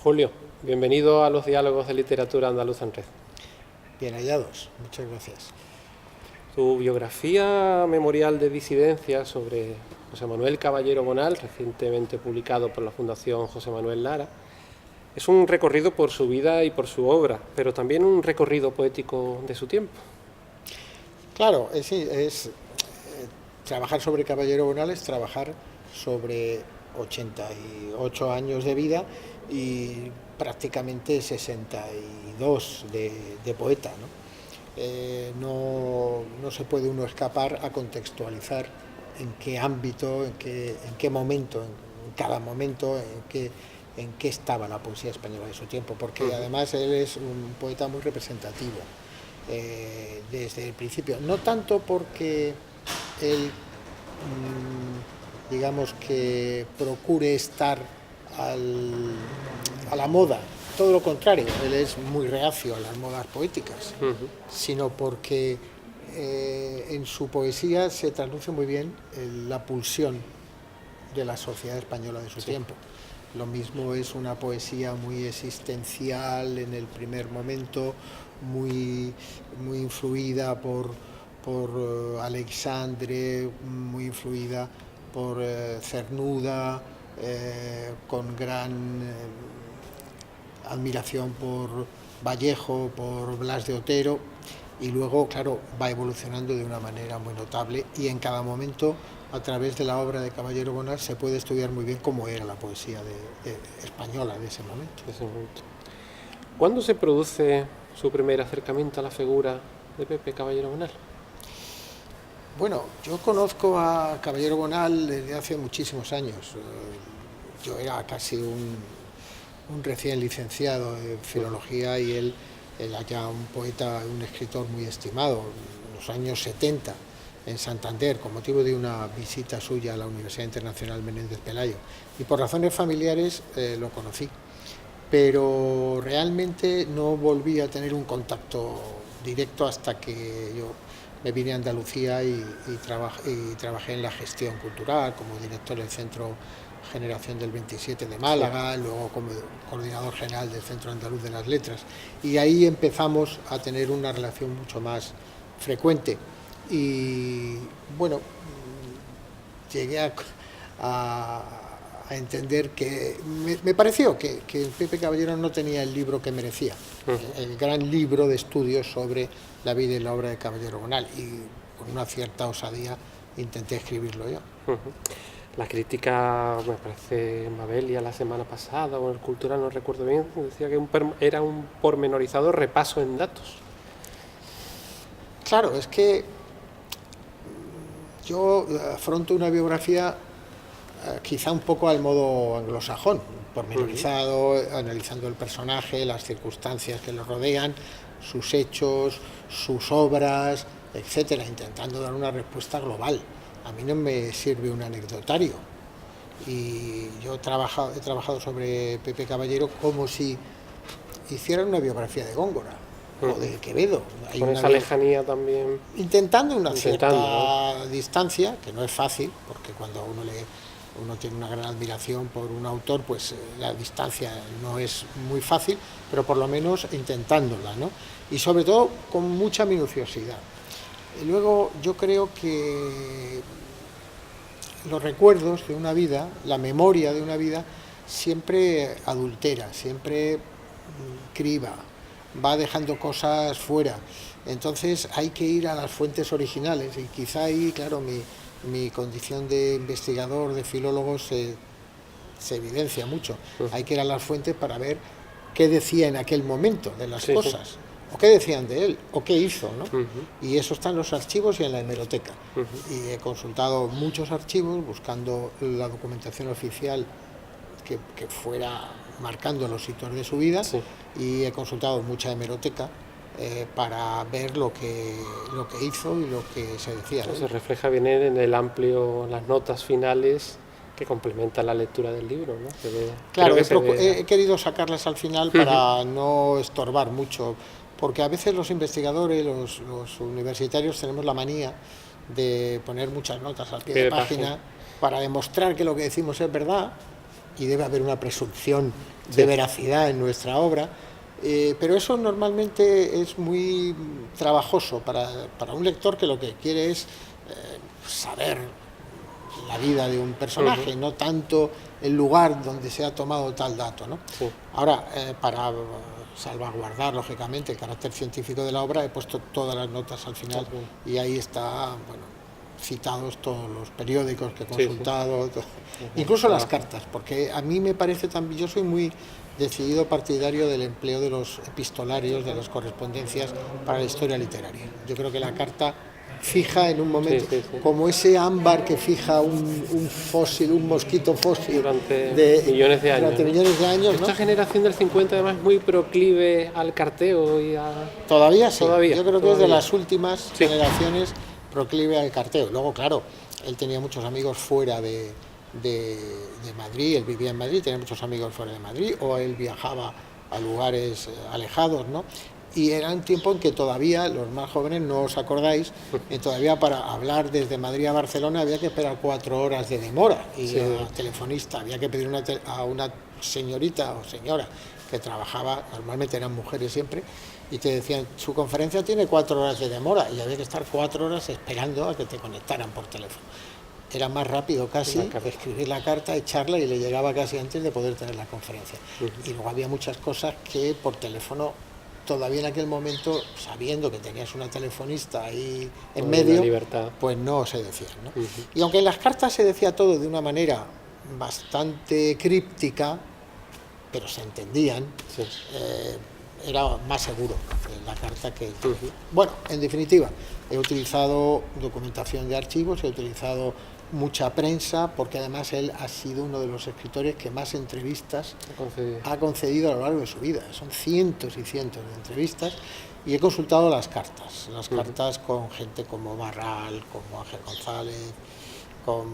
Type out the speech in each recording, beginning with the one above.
Julio, bienvenido a los diálogos de literatura andaluza en red. Bien hallados, muchas gracias. Tu biografía memorial de disidencia sobre José Manuel Caballero Bonal, recientemente publicado por la Fundación José Manuel Lara, es un recorrido por su vida y por su obra, pero también un recorrido poético de su tiempo. Claro, trabajar sobre Caballero Bonal es trabajar sobre 88 años de vida y prácticamente 62 de poeta, ¿no? No se puede uno escapar a contextualizar en qué ámbito, en qué momento, en cada momento, en qué estaba la poesía española de su tiempo, porque además él es un poeta muy representativo desde el principio, no tanto porque él digamos que procure estar a la moda, todo lo contrario, él es muy reacio a las modas poéticas, sino porque en su poesía se trasluce muy bien la pulsión de la sociedad española de su tiempo. Lo mismo es una poesía muy existencial en el primer momento, muy influida por Alexandre, muy influida por Cernuda, con gran admiración por Vallejo, por Blas de Otero, y luego, claro, va evolucionando de una manera muy notable y en cada momento, a través de la obra de Caballero Bonal, se puede estudiar muy bien cómo era la poesía española de ese momento. ¿Cuándo se produce su primer acercamiento a la figura de Pepe Caballero Bonal? Bueno, yo conozco a Caballero Bonal desde hace muchísimos años. Yo era casi un recién licenciado en filología y él era ya un poeta, un escritor muy estimado, en los años 70, en Santander, con motivo de una visita suya a la Universidad Internacional Menéndez Pelayo. Y por razones familiares lo conocí, pero realmente no volví a tener un contacto directo hasta que yo me vine a Andalucía y trabajé en la gestión cultural como director del Centro Generación del 27 de Málaga, luego como coordinador general del Centro Andaluz de las Letras, y ahí empezamos a tener una relación mucho más frecuente y bueno, llegué a entender que me pareció que Pepe Caballero no tenía el libro que merecía, el gran libro de estudios sobre la vida y la obra de Caballero Bonal, y con una cierta osadía intenté escribirlo yo. La crítica, me parece, en Babelia la semana pasada o en el Cultural, no recuerdo bien, decía que era un pormenorizado repaso en datos. Claro, es que yo afronto una biografía quizá un poco al modo anglosajón, pormenorizado, analizando el personaje, las circunstancias que lo rodean, sus hechos, sus obras, etcétera, intentando dar una respuesta global. A mí no me sirve un anecdotario. Y yo he trabajado sobre Pepe Caballero como si hiciera una biografía de Góngora o de Quevedo. Hay con esa lejanía también. Intentando una cierta distancia, que no es fácil, porque cuando uno tiene una gran admiración por un autor, pues la distancia no es muy fácil, pero por lo menos intentándola, ¿no? Y sobre todo con mucha minuciosidad. Y luego yo creo que los recuerdos de una vida, la memoria de una vida, siempre adultera, siempre criba, va dejando cosas fuera. Entonces hay que ir a las fuentes originales y quizá ahí, claro, mi condición de investigador, de filólogo, se evidencia mucho. Hay que ir a las fuentes para ver qué decía en aquel momento de las cosas, o qué decían de él, o qué hizo, ¿no? Y eso está en los archivos y en la hemeroteca. Y he consultado muchos archivos buscando la documentación oficial que fuera marcando los hitos de su vida, y he consultado mucha hemeroteca para ver lo que hizo y lo que se decía. Eso se refleja bien en el amplio, las notas finales que complementan la lectura del libro, ¿no? Claro, he querido sacarlas al final para no estorbar mucho, porque a veces los investigadores, los universitarios, tenemos la manía de poner muchas notas al pie de página para demostrar que lo que decimos es verdad, y debe haber una presunción de veracidad en nuestra obra, pero eso normalmente es muy trabajoso para un lector que lo que quiere es saber la vida de un personaje, no tanto el lugar donde se ha tomado tal dato, ¿no? Sí. Ahora, para salvaguardar, lógicamente, el carácter científico de la obra, he puesto todas las notas al final y ahí está, bueno, citados todos los periódicos que he consultado, incluso las cartas, porque a mí me parece también, yo soy muy decidido partidario del empleo de los epistolarios, de las correspondencias para la historia literaria. Yo creo que la carta fija en un momento, como ese ámbar que fija un fósil, un mosquito fósil durante millones de años. ¿no? Esta generación del 50 además es muy proclive al carteo y a... Todavía sí, yo creo que es de las últimas generaciones proclive al carteo. Luego, claro, él tenía muchos amigos fuera de Madrid, él vivía en Madrid, tenía muchos amigos fuera de Madrid, o él viajaba a lugares alejados, ¿no? Y era un tiempo en que todavía, los más jóvenes no os acordáis, todavía para hablar desde Madrid a Barcelona había que esperar 4 horas de demora, y a telefonista había que pedir a una señorita o señora que trabajaba, normalmente eran mujeres siempre, y te decían, su conferencia tiene 4 horas de demora, y había que estar 4 horas esperando a que te conectaran por teléfono. Era más rápido casi escribir la carta, echarla, y le llegaba casi antes de poder tener la conferencia. Y luego había muchas cosas que por teléfono, todavía en aquel momento, sabiendo que tenías una telefonista ahí en medio, pues no se decían, ¿no? Y aunque en las cartas se decía todo de una manera bastante críptica, pero se entendían, era más seguro la carta que el teléfono. Bueno, en definitiva, he utilizado documentación de archivos, he utilizado mucha prensa, porque además él ha sido uno de los escritores que más entrevistas ha concedido a lo largo de su vida. Son cientos y cientos de entrevistas, y he consultado las cartas con gente como Barral, como Ángel González, con,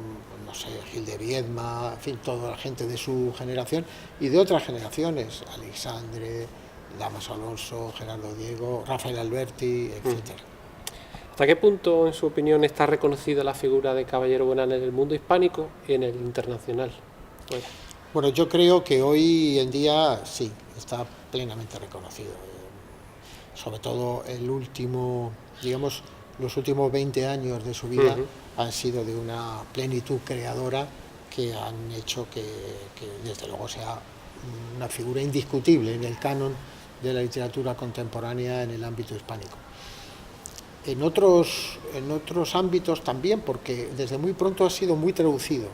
no sé, Gil de Viedma, en fin, toda la gente de su generación y de otras generaciones, Alexandre, Damaso Alonso, Gerardo Diego, Rafael Alberti, etcétera. ¿Hasta qué punto, en su opinión, está reconocida la figura de Caballero Bonal en el mundo hispánico y en el internacional? Bueno, yo creo que hoy en día sí, está plenamente reconocido. Sobre todo los últimos 20 años de su vida han sido de una plenitud creadora que han hecho que desde luego sea una figura indiscutible en el canon de la literatura contemporánea en el ámbito hispánico. En otros ámbitos también, porque desde muy pronto ha sido muy traducido.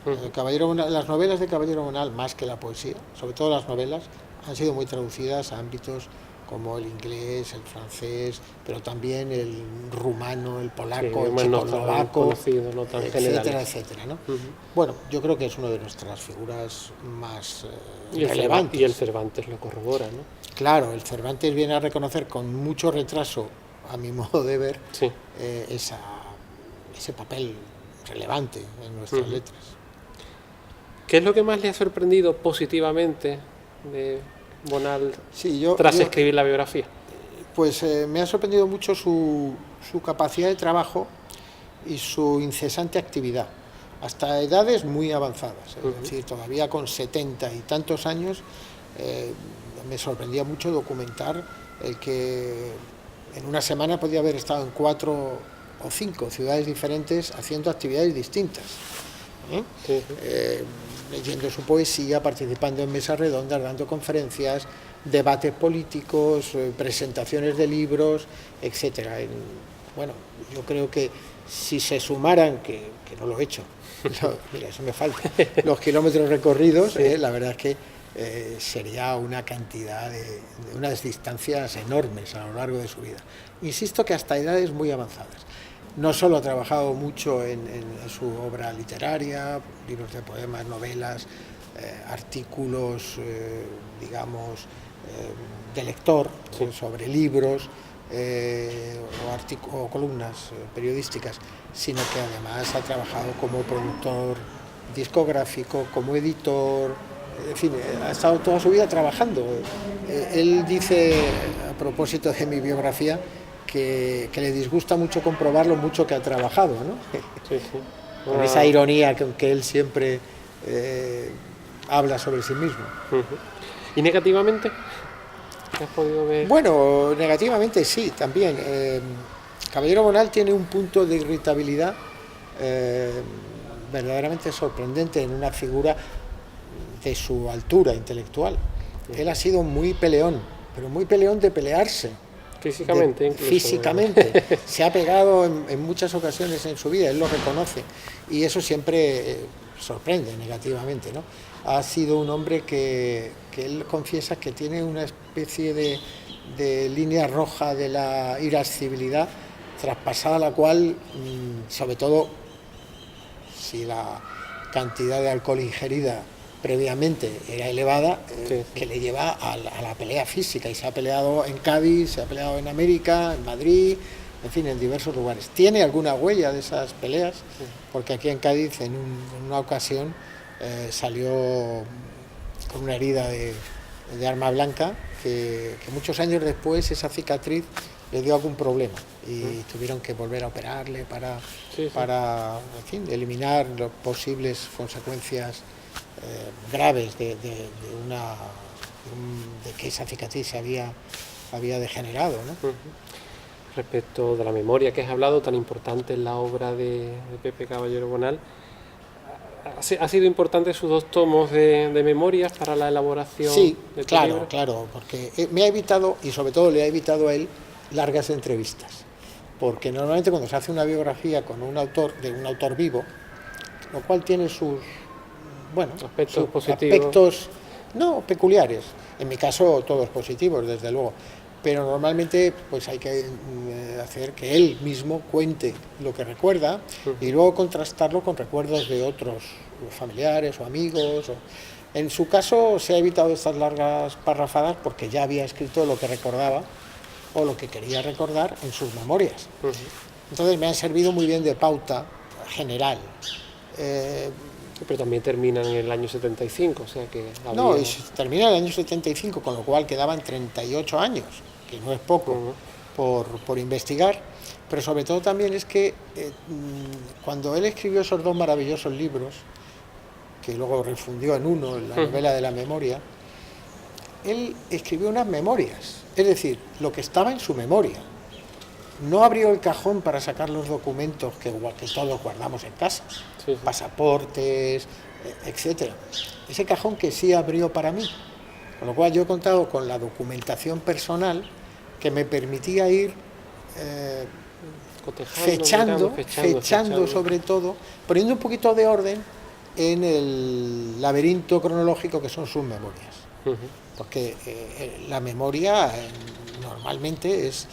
Las novelas de Caballero Bonal, más que la poesía, sobre todo las novelas, han sido muy traducidas a ámbitos como el inglés, el francés, pero también el rumano, el polaco, el checoslovaco, etcétera, ¿no? Bueno, yo creo que es una de nuestras figuras más relevantes. Y el Cervantes lo corrobora, ¿no? Claro, el Cervantes viene a reconocer con mucho retraso, a mi modo de ver, ese papel relevante en nuestras letras. ¿Qué es lo que más le ha sorprendido positivamente de Bonal tras escribir la biografía? Pues me ha sorprendido mucho su capacidad de trabajo y su incesante actividad, hasta edades muy avanzadas. Es decir, todavía con 70 y tantos años, me sorprendía mucho documentar el que en una semana podía haber estado en 4 o 5 ciudades diferentes haciendo actividades distintas. Leyendo su poesía, participando en mesas redondas, dando conferencias, debates políticos, presentaciones de libros, etcétera. Bueno, yo creo que si se sumaran, que no lo he hecho, mira, eso me falta, los kilómetros recorridos, la verdad es que sería una cantidad de unas distancias enormes a lo largo de su vida. Insisto que hasta edades muy avanzadas. No solo ha trabajado mucho en su obra literaria, libros de poemas, novelas, artículos, de lector sobre libros o columnas periodísticas, sino que además ha trabajado como productor discográfico, como editor, en fin, ha estado toda su vida trabajando. Él dice, a propósito de mi biografía, que le disgusta mucho comprobar lo mucho que ha trabajado, ¿no? Con esa ironía con que él siempre habla sobre sí mismo. ¿Y negativamente? ¿Qué has podido ver? Bueno, negativamente sí, también. Caballero Bonal tiene un punto de irritabilidad verdaderamente sorprendente en una figura de su altura intelectual. Él ha sido muy peleón, pero muy peleón de pelearse. Físicamente, incluso. Físicamente. Se ha pegado en muchas ocasiones en su vida, él lo reconoce. Y eso siempre sorprende negativamente, ¿no? Ha sido un hombre que él confiesa que tiene una especie de línea roja de la irascibilidad, traspasada la cual, sobre todo si la cantidad de alcohol ingerida previamente era elevada, que le lleva a la pelea física, y se ha peleado en Cádiz, se ha peleado en América, en Madrid, en fin, en diversos lugares. Tiene alguna huella de esas peleas, porque aquí en Cádiz en una ocasión salió con una herida de arma blanca, que muchos años después esa cicatriz le dio algún problema y tuvieron que volver a operarle para en fin, eliminar las posibles consecuencias graves de que esa cicatriz se había degenerado, ¿no? Respecto de la memoria que has hablado, tan importante en la obra de Pepe Caballero Bonal, ¿ha sido importante sus 2 tomos de memorias para la elaboración? Sí, de tu claro, libro? claro, porque me ha evitado, y sobre todo le ha evitado a él, largas entrevistas, porque normalmente cuando se hace una biografía con un autor, de un autor vivo, lo cual tiene sus aspectos positivos, aspectos no peculiares, en mi caso todos positivos, desde luego, pero normalmente pues hay que hacer que él mismo cuente lo que recuerda y luego contrastarlo con recuerdos de otros familiares o amigos. En su caso se ha evitado estas largas parrafadas porque ya había escrito lo que recordaba o lo que quería recordar en sus memorias. Entonces me han servido muy bien de pauta general. Pero también termina en el año 75, o sea que... No, termina en el año 75, con lo cual quedaban 38 años, que no es poco por investigar, pero sobre todo también es que cuando él escribió esos 2 maravillosos libros, que luego refundió en uno, en la novela de la memoria, él escribió unas memorias, es decir, lo que estaba en su memoria. No abrió el cajón para sacar los documentos que todos guardamos en casa, pasaportes, etcétera. Ese cajón que sí abrió para mí, con lo cual yo he contado con la documentación personal que me permitía ir fechando sobre todo, poniendo un poquito de orden en el laberinto cronológico que son sus memorias. Porque la memoria normalmente es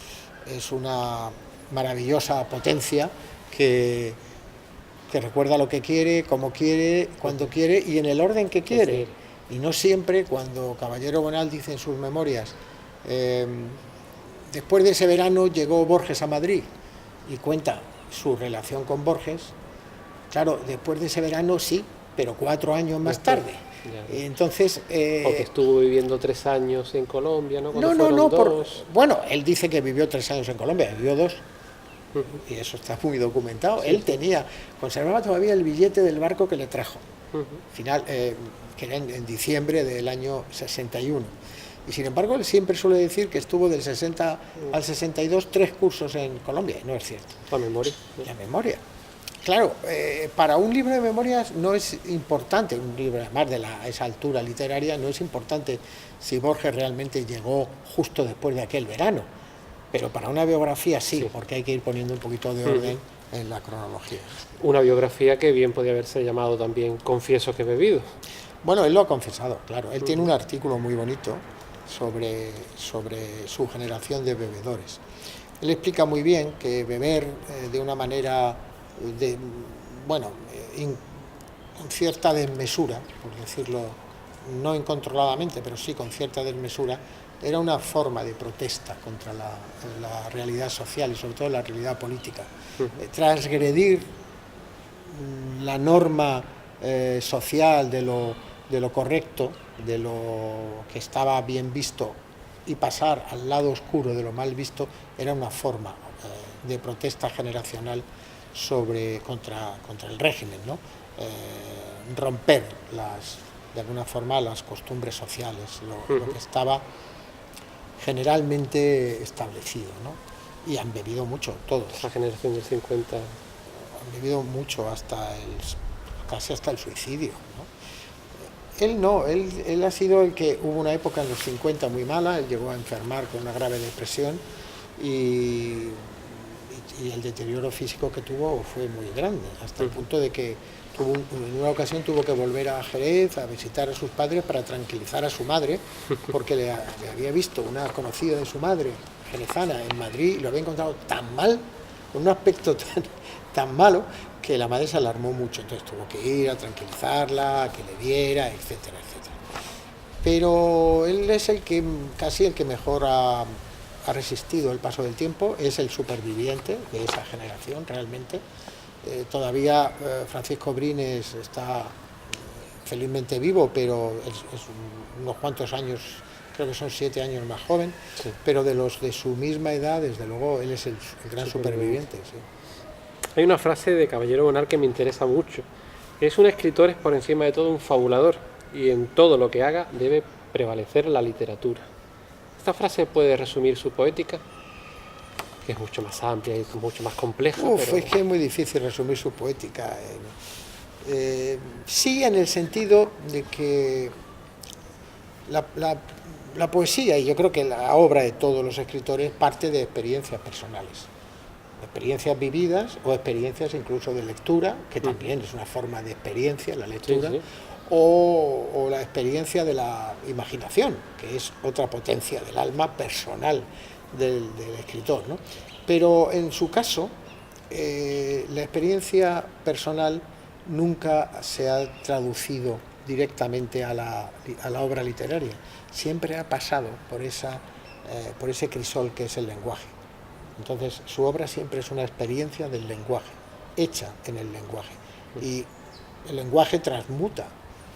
una maravillosa potencia que recuerda lo que quiere, cómo quiere, cuando quiere y en el orden que quiere. Y no siempre, cuando Caballero Bonal dice en sus memorias, después de ese verano llegó Borges a Madrid y cuenta su relación con Borges, claro, después de ese verano sí, pero 4 años más tarde. Entonces, porque estuvo viviendo 3 años en Colombia, ¿no? Bueno, él dice que vivió 3 años en Colombia, vivió 2. Y eso está muy documentado. Él conservaba todavía el billete del barco que le trajo, final, que era en diciembre del año 61. Y sin embargo, él siempre suele decir que estuvo del 60 al 62 3 cursos en Colombia, y no es cierto. La memoria. La memoria. Claro, para un libro de memorias no es importante, un libro además de esa altura literaria, no es importante si Borges realmente llegó justo después de aquel verano, pero para una biografía sí, porque hay que ir poniendo un poquito de orden en la cronología. Una biografía que bien podía haberse llamado también Confieso que he bebido. Bueno, él lo ha confesado, claro, él tiene un artículo muy bonito sobre su generación de bebedores. Él explica muy bien que beber de una manera con cierta desmesura, por decirlo, no incontroladamente, pero sí con cierta desmesura, era una forma de protesta contra la realidad social y sobre todo la realidad política. Transgredir la norma social de lo correcto, de lo que estaba bien visto, y pasar al lado oscuro de lo mal visto, era una forma de protesta generacional contra el régimen, ¿no? Romper de alguna forma las costumbres sociales, lo que estaba generalmente establecido, ¿no? Y han bebido mucho, todos. Esa generación del 50. Han bebido mucho casi hasta el suicidio, ¿no? Él no, él ha sido el que hubo una época en los 50 muy mala, él llegó a enfermar con una grave depresión y el deterioro físico que tuvo fue muy grande, hasta el punto de que en una ocasión tuvo que volver a Jerez a visitar a sus padres para tranquilizar a su madre, porque le había visto una conocida de su madre, jerezana, en Madrid, y lo había encontrado tan mal, con un aspecto tan malo, que la madre se alarmó mucho, entonces tuvo que ir a tranquilizarla, a que le viera, etcétera, etcétera. Pero él es casi el que mejor ha resistido el paso del tiempo, es el superviviente de esa generación realmente. Todavía Francisco Brines está felizmente vivo, pero es unos cuantos años, creo que son 7 años más joven, sí. Pero de los de su misma edad, desde luego, él es el gran superviviente. Sí. Hay una frase de Caballero Bonal que me interesa mucho. Es un escritor, es por encima de todo un fabulador, y en todo lo que haga debe prevalecer la literatura. ¿Esta frase puede resumir su poética? Que es mucho más amplia y mucho más compleja. Pero... Es que es muy difícil resumir su poética. Sí, en el sentido de que la poesía, y yo creo que la obra de todos los escritores, parte de experiencias personales, experiencias vividas o experiencias incluso de lectura, que también es una forma de experiencia, la lectura, sí, sí. O la experiencia de la imaginación, que es otra potencia del alma personal del escritor, ¿no? Pero en su caso, la experiencia personal nunca se ha traducido directamente a la obra literaria, siempre ha pasado por ese crisol que es el lenguaje. Entonces su obra siempre es una experiencia del lenguaje, hecha en el lenguaje, y el lenguaje transmuta,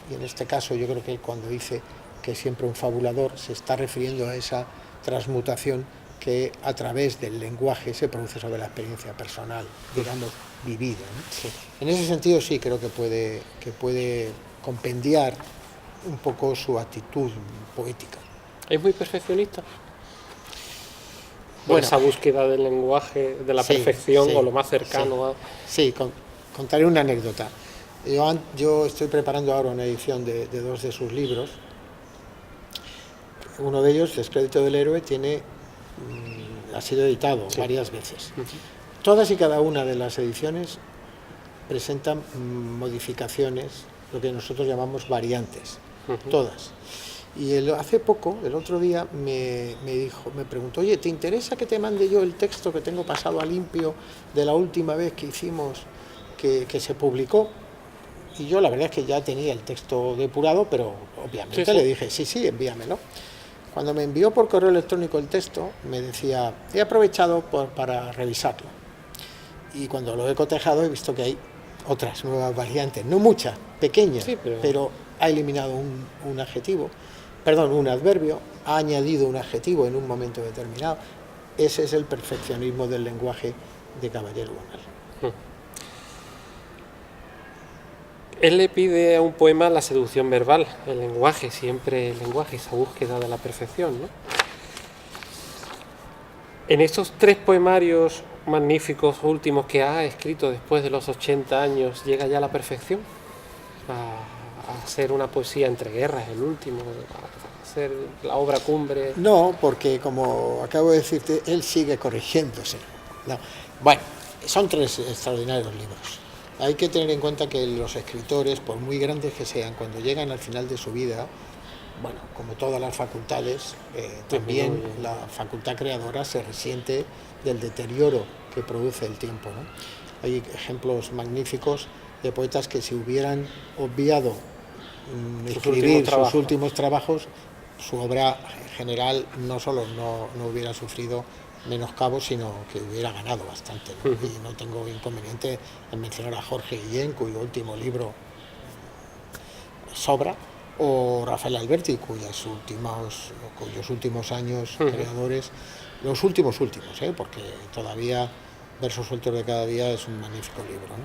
y en este caso yo creo que él, cuando dice que es siempre un fabulador, se está refiriendo a esa transmutación que a través del lenguaje se produce sobre la experiencia personal, digamos, vivida, ¿no? Sí. En ese sentido sí creo que puede compendiar un poco su actitud poética. ¿Es muy perfeccionista? Bueno, esa búsqueda del lenguaje, de la perfección, o lo más cercano a... Sí, contaré una anécdota. Yo estoy preparando ahora una edición de 2 de sus libros. Uno de ellos, Descrédito del héroe, ha sido editado varias veces. Todas y cada una de las ediciones presentan modificaciones, lo que nosotros llamamos variantes, todas. Y hace poco, el otro día, me preguntó, oye, ¿te interesa que te mande yo el texto que tengo pasado a limpio de la última vez que hicimos, que se publicó? Y yo la verdad es que ya tenía el texto depurado, pero obviamente le dije, sí, envíamelo. Cuando me envió por correo electrónico el texto, me decía, he aprovechado para revisarlo. Y cuando lo he cotejado he visto que hay otras nuevas variantes, no muchas, pequeñas, pero ha eliminado un adverbio, ha añadido un adjetivo en un momento determinado. Ese es el perfeccionismo del lenguaje de Caballero Bonal. Él le pide a un poema la seducción verbal, el lenguaje, siempre el lenguaje, esa búsqueda de la perfección, ¿no? En estos 3 poemarios magníficos últimos que ha escrito después de los 80 años, ¿llega ya a la perfección? A ser una poesía entre guerras, el último, a ser la obra cumbre. No, porque como acabo de decirte, él sigue corrigiéndose. No. Bueno, son 3 extraordinarios libros. Hay que tener en cuenta que los escritores, por muy grandes que sean, cuando llegan al final de su vida, bueno, como todas las facultades, también la facultad creadora se resiente del deterioro que produce el tiempo, ¿no? Hay ejemplos magníficos de poetas que, si hubieran obviado escribir sus últimos trabajos, su obra en general no solo no hubiera sufrido menoscabo, sino que hubiera ganado bastante, ¿no? Y no tengo inconveniente en mencionar a Jorge Guillén, cuyo último libro sobra, o Rafael Alberti, cuyos últimos años creadores, los últimos, porque todavía Versos sueltos de cada día es un magnífico libro, ¿no?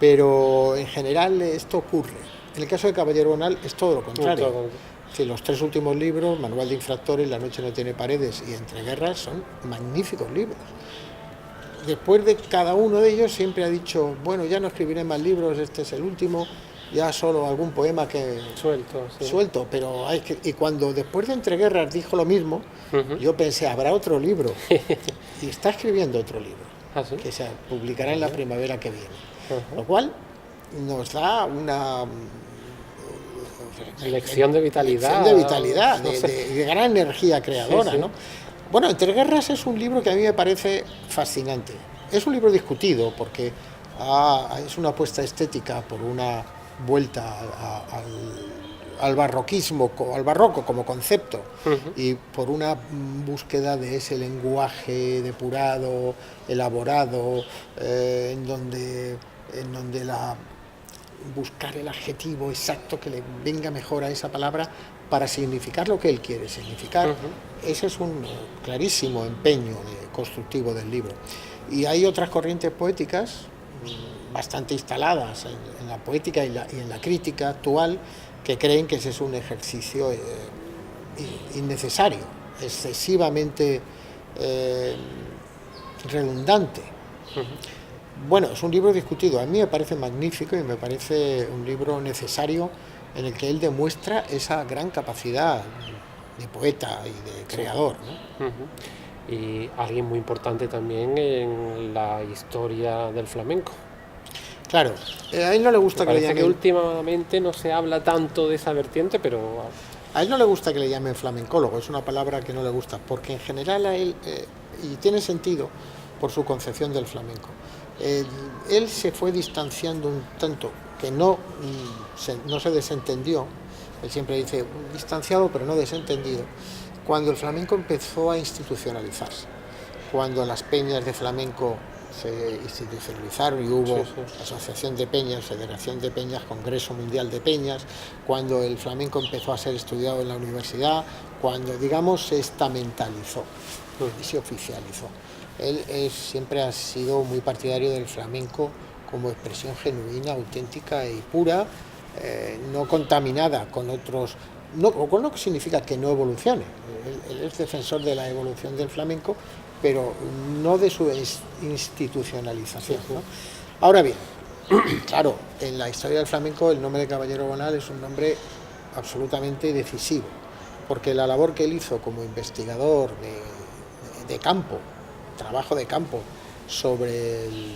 Pero en general esto ocurre. En el caso de Caballero Bonal es todo lo contrario. Todo. Es decir, los 3 últimos libros, Manual de infractores, La noche no tiene paredes y Entreguerras, son magníficos libros. Después de cada uno de ellos siempre ha dicho, bueno, ya no escribiré más libros, este es el último, ya solo algún poema que suelto, pero y cuando después de Entreguerras dijo lo mismo, yo pensé, habrá otro libro, y está escribiendo otro libro, ¿Sí? que se publicará en la primavera que viene, lo cual nos da una lección de vitalidad, de gran energía creadora, sí. ¿No? Bueno, Entreguerras es un libro que a mí me parece fascinante. Es un libro discutido porque es una apuesta estética por una vuelta al barroquismo, al barroco como concepto, y por una búsqueda de ese lenguaje depurado, elaborado, en donde buscar el adjetivo exacto que le venga mejor a esa palabra para significar lo que él quiere significar. Ese es un clarísimo empeño constructivo del libro. Y hay otras corrientes poéticas bastante instaladas en la poética y en la crítica actual que creen que ese es un ejercicio innecesario, excesivamente redundante. Bueno, es un libro discutido, a mí me parece magnífico y me parece un libro necesario en el que él demuestra esa gran capacidad de poeta y de creador, ¿no? Y alguien muy importante también en la historia del flamenco. Claro, a él no le gusta que le llamen... que últimamente no se habla tanto de esa vertiente, pero... A él no le gusta que le llamen flamencólogo, es una palabra que no le gusta, porque en general a él, y tiene sentido por su concepción del flamenco, él se fue distanciando un tanto, que no se desentendió, él siempre dice distanciado pero no desentendido, cuando el flamenco empezó a institucionalizarse, cuando las peñas de flamenco se institucionalizaron y hubo asociación de peñas, federación de peñas, congreso mundial de peñas, cuando el flamenco empezó a ser estudiado en la universidad, cuando, digamos, se estamentalizó y se oficializó. Él siempre ha sido muy partidario del flamenco como expresión genuina, auténtica y pura, no contaminada con otros, con lo que significa que no evolucione. Él es defensor de la evolución del flamenco, pero no de su institucionalización, ¿no? Ahora bien, claro, en la historia del flamenco el nombre de Caballero Bonal es un nombre absolutamente decisivo, porque la labor que él hizo como investigador de campo, trabajo de campo sobre el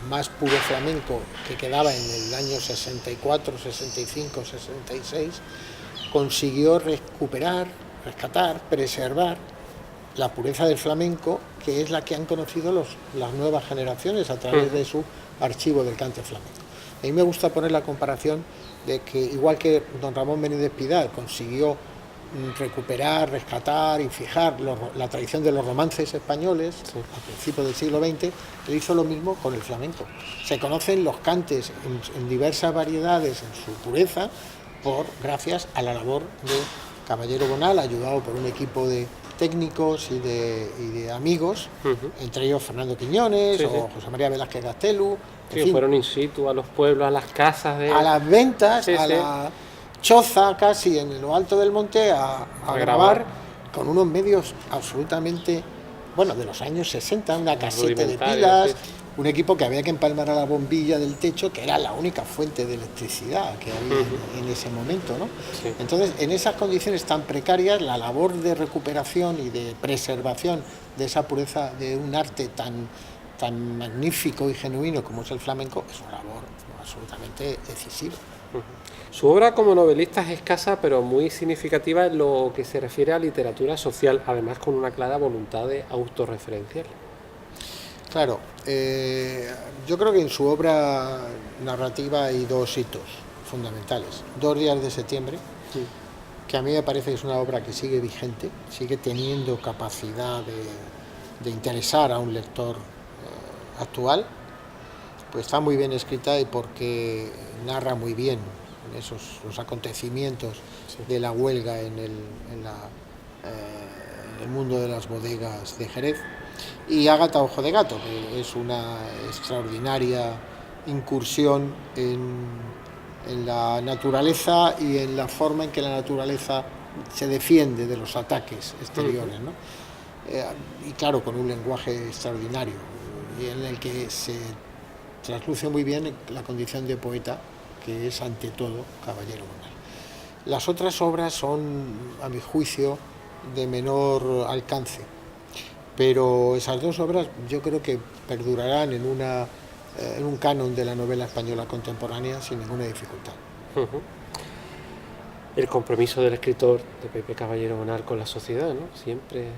más puro flamenco que quedaba en el año 64, 65, 66, consiguió recuperar, rescatar, preservar la pureza del flamenco, que es la que han conocido las nuevas generaciones a través de su archivo del cante flamenco. A mí me gusta poner la comparación de que, igual que don Ramón Benítez Pidal consiguió recuperar, rescatar y fijar la tradición de los romances españoles a principios del siglo XX, él hizo lo mismo con el flamenco. Se conocen los cantes en diversas variedades, en su pureza, gracias a la labor de Caballero Bonal, ayudado por un equipo de técnicos y de amigos, entre ellos Fernando Quiñones o José María Velázquez Gastelu. Sí, fueron in situ a los pueblos, a las casas a las ventas, la choza casi en lo alto del monte a grabar con unos medios absolutamente, de los años 60, una caseta de pilas, un equipo que había que empalmar a la bombilla del techo, que era la única fuente de electricidad que había en ese momento, ¿no? Sí. Entonces, en esas condiciones tan precarias, la labor de recuperación y de preservación de esa pureza de un arte tan magnífico y genuino como es el flamenco, es una labor absolutamente decisiva. Su obra como novelista es escasa, pero muy significativa en lo que se refiere a literatura social, además con una clara voluntad de autorreferencial. Claro, yo creo que en su obra narrativa hay dos hitos fundamentales. 2 días de septiembre, que a mí me parece que es una obra que sigue vigente, sigue teniendo capacidad de interesar a un lector actual, pues está muy bien escrita y porque narra muy bien los acontecimientos de la huelga en el mundo de las bodegas de Jerez. Y Ágata Ojo de Gato, que es una extraordinaria incursión en en la naturaleza y en la forma en que la naturaleza se defiende de los ataques exteriores, ¿no? Y claro, con un lenguaje extraordinario, y en el que se trasluce muy bien la condición de poeta, que es ante todo Caballero Bonal. Las otras obras son, a mi juicio, de menor alcance, pero esas dos obras yo creo que perdurarán en un canon de la novela española contemporánea sin ninguna dificultad. El compromiso del escritor de Pepe Caballero Bonal con la sociedad, ¿no? Siempre.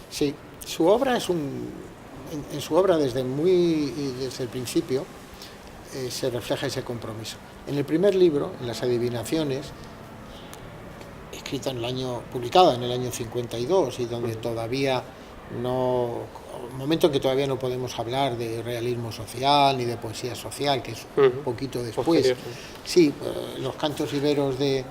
Sí, su obra en su obra desde el principio se refleja ese compromiso. En el primer libro, en Las adivinaciones, escrita publicada en el año 52 y donde todavía un momento en que todavía no podemos hablar de realismo social ni de poesía social, que es un poquito después. Sí, los cantos iberos de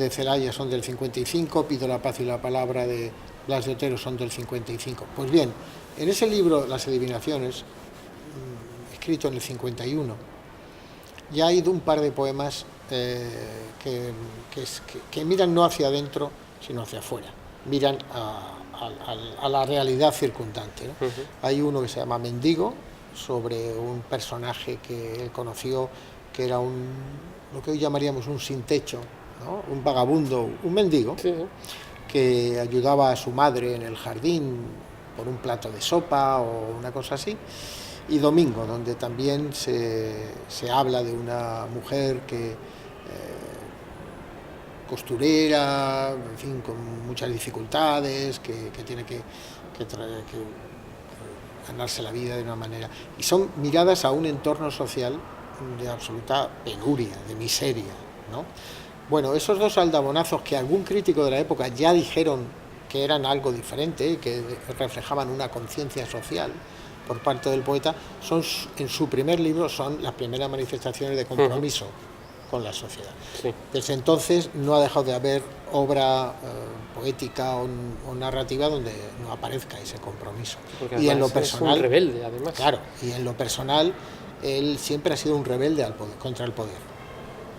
Celaya son del 55, Pido la paz y la palabra de Blas de Otero son del 55. Pues bien, en ese libro, Las adivinaciones, escrito en el 51, ya hay un par de poemas que miran no hacia adentro, sino hacia afuera, miran a la realidad circundante, ¿no? Hay uno que se llama Mendigo, sobre un personaje que él conoció, que era lo que hoy llamaríamos un sin techo, ¿no? Un vagabundo, un mendigo, sí, que ayudaba a su madre en el jardín por un plato de sopa o una cosa así. Y Domingo, donde también se habla de una mujer que costurera, en fin, con muchas dificultades, que tiene que ganarse la vida de una manera. Y son miradas a un entorno social de absoluta penuria, de miseria, ¿no? Bueno, esos dos aldabonazos que algún crítico de la época ya dijeron que eran algo diferente, que reflejaban una conciencia social por parte del poeta, en su primer libro son las primeras manifestaciones de compromiso con la sociedad. Sí. Desde entonces no ha dejado de haber obra poética o narrativa donde no aparezca ese compromiso. Porque y en lo personal, es un rebelde, además. Claro, y en lo personal él siempre ha sido un rebelde contra el poder.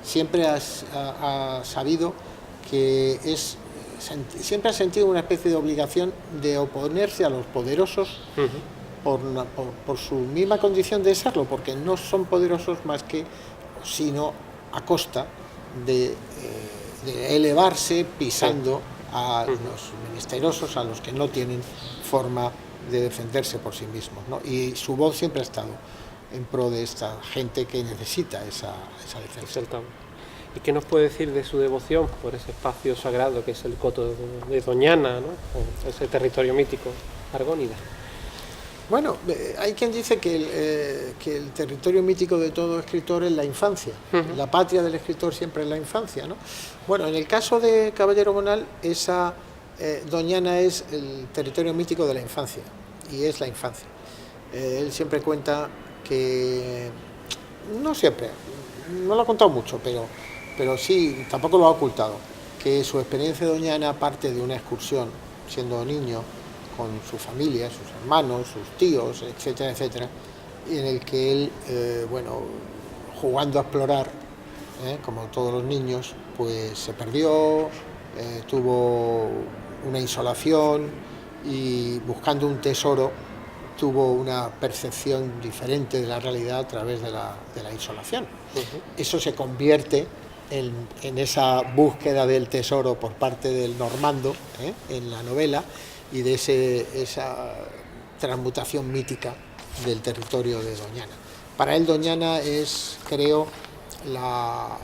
Siempre ha sabido que siempre ha sentido una especie de obligación de oponerse a los poderosos por su misma condición de serlo, porque no son poderosos más que, sino a costa de elevarse pisando a los menesterosos, a los que no tienen forma de defenderse por sí mismos, ¿no? Y su voz siempre ha estado en pro de esta gente que necesita esa defensa. ¿Y qué nos puede decir de su devoción por ese espacio sagrado que es el coto de Doñana, ¿no? O ese territorio mítico argónida? Bueno, hay quien dice que el territorio mítico de todo escritor es la infancia. La patria del escritor siempre es la infancia, ¿no? Bueno, en el caso de Caballero Bonal, esa Doñana es el territorio mítico de la infancia, y es la infancia. Él siempre cuenta que, no siempre, no lo ha contado mucho, pero sí, tampoco lo ha ocultado, que su experiencia de Doñana parte de una excursión, siendo niño, con su familia, sus hermanos, sus tíos, etcétera, etcétera, y en el que él, jugando a explorar, como todos los niños, pues se perdió, tuvo una insolación y buscando un tesoro tuvo una percepción diferente de la realidad a través de la insolación. Eso se convierte en esa búsqueda del tesoro por parte del normando, en la novela, y de esa transmutación mítica del territorio de Doñana. Para él Doñana es, creo, la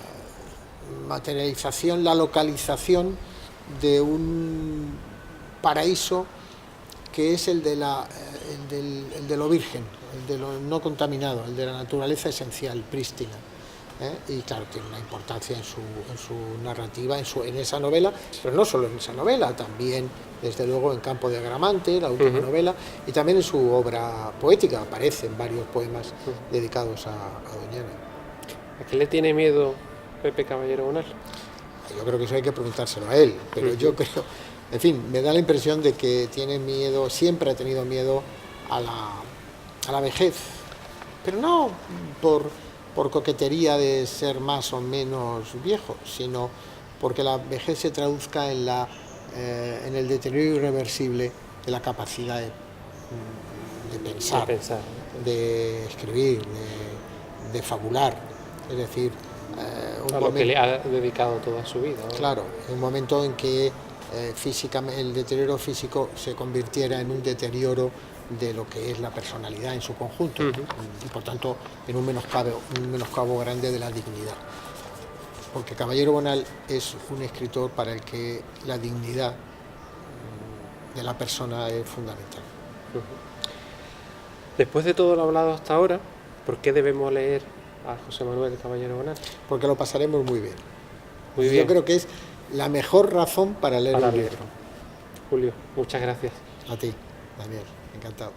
materialización, la localización de un paraíso que es el de lo virgen, el de lo no contaminado, el de la naturaleza esencial, prístina. Y claro, tiene una importancia en su narrativa, en esa novela, pero no solo en esa novela, también desde luego en Campo de Agramante, la última novela, y también en su obra poética aparecen varios poemas dedicados a Doñana. ¿A qué le tiene miedo Pepe Caballero Bonal? Yo creo que eso hay que preguntárselo a él, pero yo creo, en fin, me da la impresión de que tiene miedo, siempre ha tenido miedo a la vejez, pero no por por coquetería de ser más o menos viejo, sino porque la vejez se traduzca en el deterioro irreversible de la capacidad de pensar, de escribir, de fabular. Es decir, a lo que le ha dedicado toda su vida, ¿no? Claro, un momento en que físicamente el deterioro físico se convirtiera en un deterioro de lo que es la personalidad en su conjunto, y por tanto en un menoscabo grande de la dignidad. Porque Caballero Bonal es un escritor para el que la dignidad de la persona es fundamental. Después de todo lo hablado hasta ahora, ¿por qué debemos leer a José Manuel Caballero Bonal? Porque lo pasaremos muy bien. Muy bien. Yo creo que es la mejor razón para leer un libro. Julio, muchas gracias. A ti, Daniel, encantado.